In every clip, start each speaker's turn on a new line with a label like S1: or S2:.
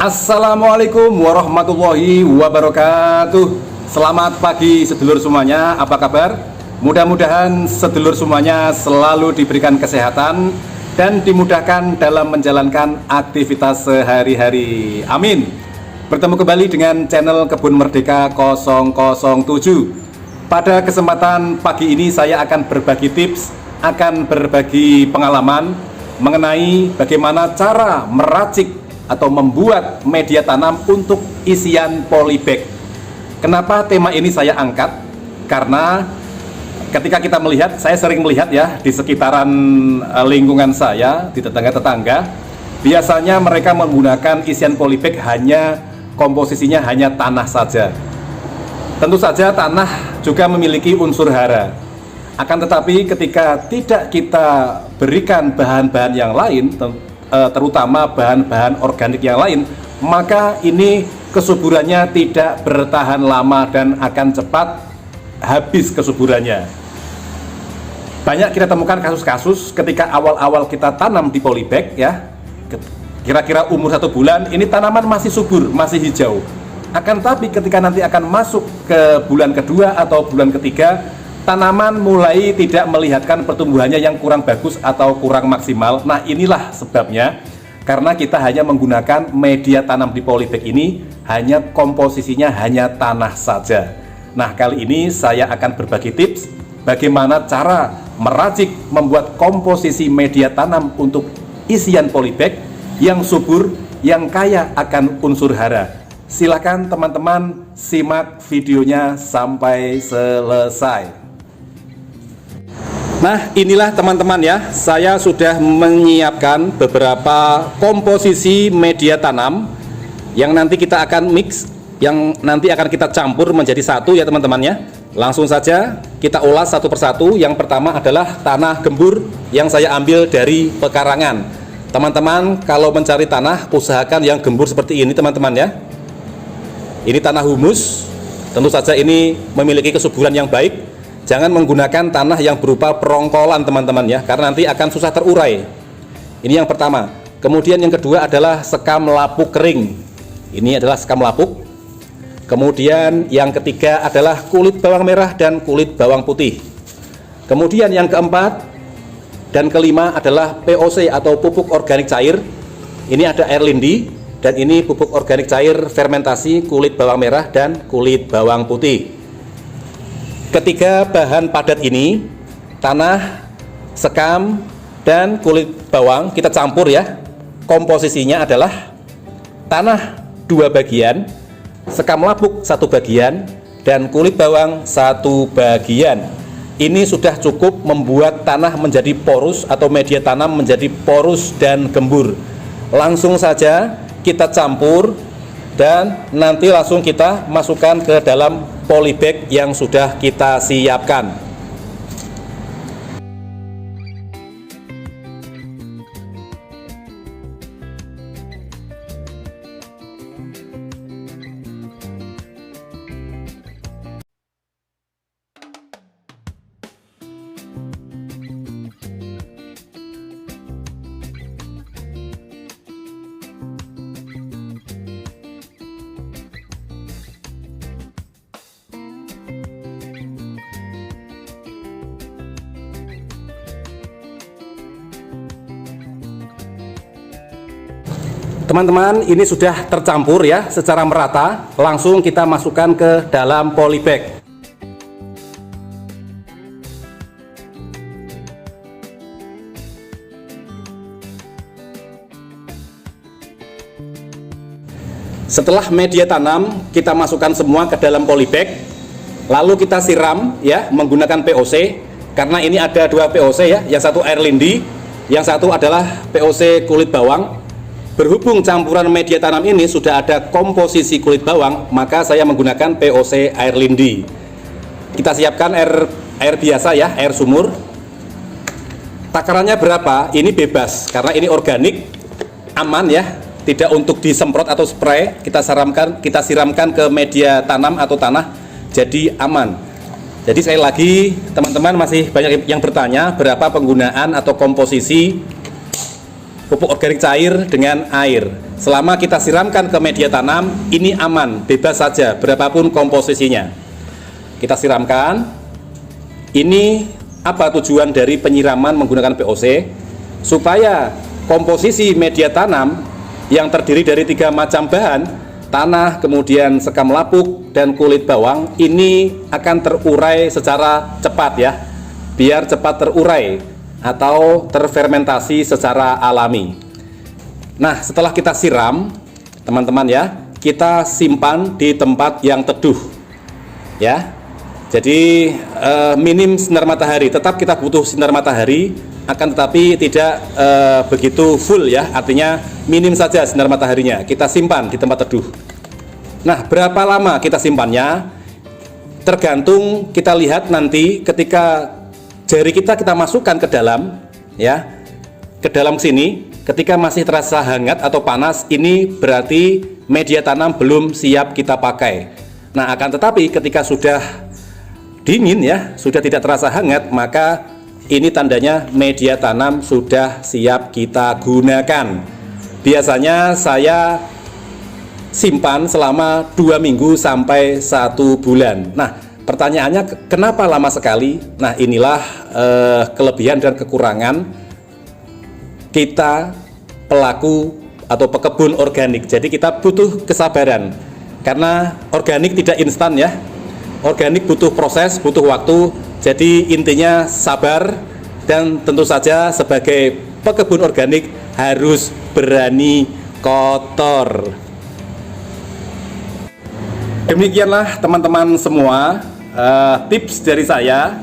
S1: Assalamualaikum warahmatullahi wabarakatuh. Selamat pagi sedulur semuanya, apa kabar? Mudah-mudahan sedulur semuanya selalu diberikan kesehatan dan dimudahkan dalam menjalankan aktivitas sehari-hari. Amin. Bertemu kembali dengan channel Kebun Merdeka 007. Pada kesempatan pagi ini saya akan berbagi tips, akan berbagi pengalaman mengenai bagaimana cara meracik atau membuat media tanam untuk isian polybag. Kenapa tema ini saya angkat? Karena ketika kita melihat, saya sering melihat ya di sekitaran lingkungan saya, di tetangga-tetangga, biasanya mereka menggunakan isian polybag hanya komposisinya hanya tanah saja. Tentu saja tanah juga memiliki unsur hara. Akan tetapi ketika tidak kita berikan bahan-bahan yang lain, terutama bahan-bahan organik yang lain, maka ini kesuburannya tidak bertahan lama dan akan cepat habis kesuburannya. Banyak kita temukan kasus-kasus ketika awal-awal kita tanam di polybag ya, kira-kira umur 1 bulan ini tanaman masih subur, masih hijau. Akan tapi ketika nanti akan masuk ke bulan kedua atau bulan ketiga, tanaman mulai tidak melihatkan pertumbuhannya yang kurang bagus atau kurang maksimal. Nah, inilah sebabnya, karena kita hanya menggunakan media tanam di polybag ini hanya komposisinya hanya tanah saja. Nah, kali ini saya akan berbagi tips bagaimana cara meracik membuat komposisi media tanam untuk isian polybag yang subur, yang kaya akan unsur hara. Silakan teman-teman simak videonya sampai selesai. Nah, inilah teman-teman ya, saya sudah menyiapkan beberapa komposisi media tanam yang nanti kita akan mix, yang nanti akan kita campur menjadi satu ya teman-teman ya. Langsung saja kita ulas satu persatu. Yang pertama adalah tanah gembur yang saya ambil dari pekarangan. Teman-teman kalau mencari tanah, usahakan yang gembur seperti ini teman-teman ya. Ini tanah humus, tentu saja ini memiliki kesuburan yang baik. Jangan menggunakan tanah yang berupa perongkolan teman-teman ya, karena nanti akan susah terurai. Ini yang pertama. Kemudian yang kedua adalah sekam lapuk kering. Ini adalah sekam lapuk. Kemudian yang ketiga adalah kulit bawang merah dan kulit bawang putih. Kemudian yang keempat dan kelima adalah POC atau pupuk organik cair. Ini ada air lindi dan ini pupuk organik cair fermentasi kulit bawang merah dan kulit bawang putih. Ketiga bahan padat ini, tanah, sekam, dan kulit bawang kita campur ya. Komposisinya adalah tanah 2 bagian, sekam lapuk 1 bagian, dan kulit bawang 1 bagian. Ini sudah cukup membuat tanah menjadi porus atau media tanam menjadi porus dan gembur. Langsung saja kita campur dan nanti langsung kita masukkan ke dalam polybag yang sudah kita siapkan. Teman-teman, ini sudah tercampur ya secara merata. Langsung kita masukkan ke dalam polybag. Setelah media tanam kita masukkan semua ke dalam polybag, lalu kita siram ya menggunakan POC. Karena ini ada 2 POC ya, yang satu air lindi, yang satu adalah POC kulit bawang. Berhubung campuran media tanam ini sudah ada komposisi kulit bawang, maka saya menggunakan POC air lindi. Kita siapkan air biasa ya, air sumur. Takarannya berapa? Ini bebas, karena ini organik, aman ya, tidak untuk disemprot atau spray. Kita siramkan ke media tanam atau tanah, jadi aman. Jadi sekali lagi teman-teman masih banyak yang bertanya berapa penggunaan atau komposisi pupuk organik cair dengan air. Selama kita siramkan ke media tanam, ini aman, bebas saja, berapapun komposisinya. Kita siramkan. Ini apa tujuan dari penyiraman menggunakan VOC? Supaya komposisi media tanam yang terdiri dari 3 macam bahan, tanah, kemudian sekam lapuk, dan kulit bawang, ini akan terurai secara cepat ya, biar cepat terurai atau terfermentasi secara alami. Nah, setelah kita siram, teman-teman ya, kita simpan di tempat yang teduh ya. Jadi minim sinar matahari, tetap kita butuh sinar matahari, akan tetapi tidak begitu full ya, artinya minim saja sinar mataharinya. Kita simpan di tempat teduh. Nah, berapa lama kita simpannya? Tergantung, kita lihat nanti ketika jari kita masukkan ke dalam ya, ke dalam sini, ketika masih terasa hangat atau panas, ini berarti media tanam belum siap kita pakai. Nah, akan tetapi ketika sudah dingin ya, sudah tidak terasa hangat, maka ini tandanya media tanam sudah siap kita gunakan. Biasanya saya simpan selama 2 minggu sampai 1 bulan. Nah, pertanyaannya kenapa lama sekali? Nah, inilah kelebihan dan kekurangan kita pelaku atau pekebun organik. Jadi kita butuh kesabaran, karena organik tidak instan ya. Organik butuh proses, butuh waktu. Jadi intinya sabar, dan tentu saja sebagai pekebun organik harus berani kotor. Demikianlah teman-teman semua, tips dari saya,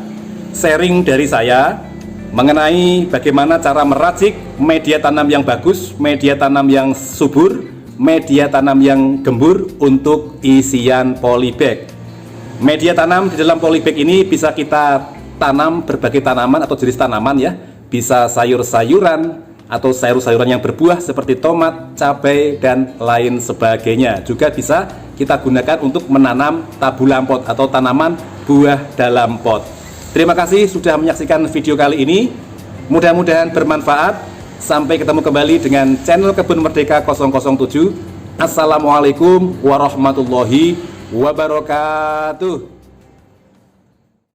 S1: sharing dari saya mengenai bagaimana cara meracik media tanam yang bagus, media tanam yang subur, media tanam yang gembur untuk isian polybag. Media tanam di dalam polybag ini bisa kita tanam berbagai tanaman atau jenis tanaman ya, bisa sayur-sayuran atau sayur-sayuran yang berbuah seperti tomat, cabai, dan lain sebagainya. Juga bisa kita gunakan untuk menanam tabulampot atau tanaman buah dalam pot. Terima kasih sudah menyaksikan video kali ini. Mudah-mudahan bermanfaat. Sampai ketemu kembali dengan channel Kebun Merdeka 007. Assalamualaikum warahmatullahi wabarakatuh.